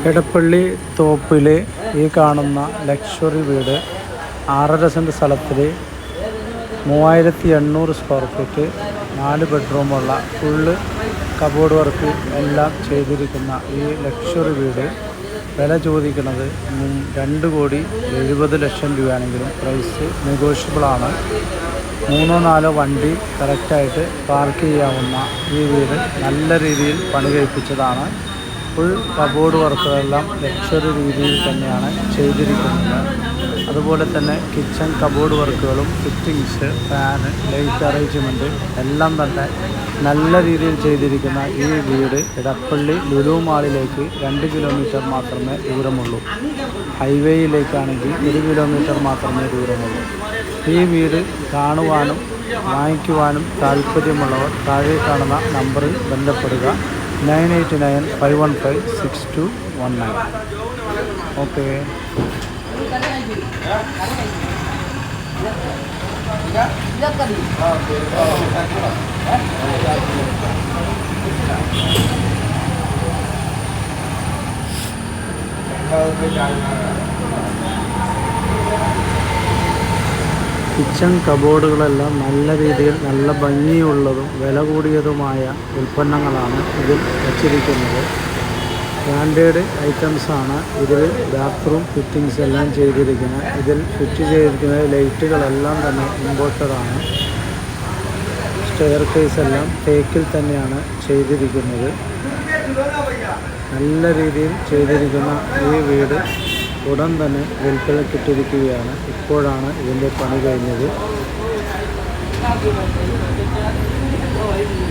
എടപ്പള്ളി തോപ്പിൽ ഈ കാണുന്ന ലക്ഷറി വീട് 6.5 സെൻറ്റ് സ്ഥലത്തിൽ 3800 സ്ക്വയർ ഫീറ്റ് 4 ബെഡ്റൂമുള്ള ഫുള്ള് കബോർഡ് വർക്ക് എല്ലാം ചെയ്തിരിക്കുന്ന ഈ ലക്ഷറി വീട് വില ചോദിക്കുന്നത് 2,70,00,000 രൂപയാണെങ്കിലും പ്രൈസ് നെഗോഷ്യബിളാണ്. 3-4 വണ്ടി കറക്റ്റായിട്ട് പാർക്ക് ചെയ്യാവുന്ന ഈ വീട് നല്ല രീതിയിൽ പണി കഴിപ്പിച്ചതാണ്. ഫുൾ കബോർഡ് വർക്കുകളെല്ലാം ലക്ഷറി രീതിയിൽ തന്നെയാണ് ചെയ്തിരിക്കുന്നത്. അതുപോലെ തന്നെ കിച്ചൺ കബോർഡ് വർക്കുകളും ഫിറ്റിങ്സ്, ഫാന്, ലൈറ്റ് അറേഞ്ച്മെൻറ്റ് എല്ലാം തന്നെ നല്ല രീതിയിൽ ചെയ്തിരിക്കുന്ന ഈ വീട് എടപ്പള്ളി ലുലു മാളിലേക്ക് 2 കിലോമീറ്റർ മാത്രമേ ദൂരമുള്ളൂ. ഹൈവേയിലേക്കാണെങ്കിൽ 1 കിലോമീറ്റർ മാത്രമേ ദൂരമുള്ളൂ. ഈ വീട് കാണുവാനും വാങ്ങിക്കുവാനും താല്പര്യമുള്ളവർ താഴെ കാണുന്ന നമ്പറിൽ ബന്ധപ്പെടുക. 9895156219. ഓക്കെ. കിച്ചൺ കബോർഡുകളെല്ലാം നല്ല രീതിയിൽ നല്ല ഭംഗിയുള്ളതും വില കൂടിയതുമായ ഉൽപ്പന്നങ്ങളാണ് ഇതിൽ വച്ചിരിക്കുന്നത്. ബ്രാൻഡഡ് ഐറ്റംസാണ് ഇതിൽ ബാത്റൂം ഫിറ്റിങ്സ് എല്ലാം ചെയ്തിരിക്കുന്നത്. ഇതിൽ ഫിറ്റ് ചെയ്തിരിക്കുന്ന ലൈറ്റുകളെല്ലാം തന്നെ ഇമ്പോർട്ടഡാണ്. സ്റ്റെയർ കേസ് എല്ലാം തേക്കിൽ തന്നെയാണ് ചെയ്തിരിക്കുന്നത്. നല്ല രീതിയിൽ ചെയ്തിരിക്കുന്ന ഈ വീട് ഉടൻ തന്നെ വിൽപ്പനയ്ക്കിട്ടിരിക്കുകയാണ്. ഇപ്പോഴാണ് ഇതിൻ്റെ പണി കഴിഞ്ഞത്.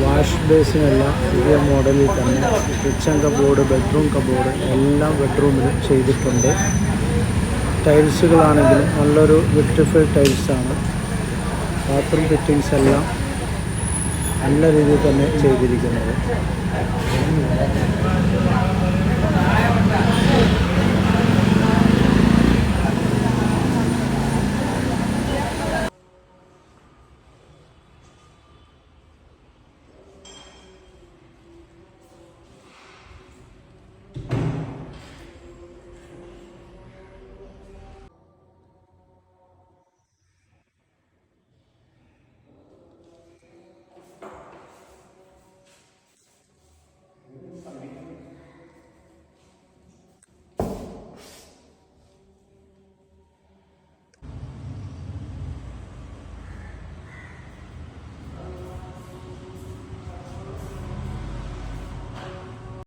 വാഷ് ബേസിനെല്ലാം പുതിയ മോഡലിൽ തന്നെ കിച്ചൺ കബോർഡ്, ബെഡ്റൂം കബോർഡ് എല്ലാം ബെഡ്റൂമിൽ ചെയ്തിട്ടുണ്ട്. ടൈൽസുകളാണെങ്കിലും നല്ലൊരു ബ്യൂട്ടിഫുൾ ടൈൽസാണ്. ബാത്റൂം ഫിറ്റിങ്സ് എല്ലാം നല്ല രീതിയിൽ തന്നെ ചെയ്തിരിക്കുന്നത്.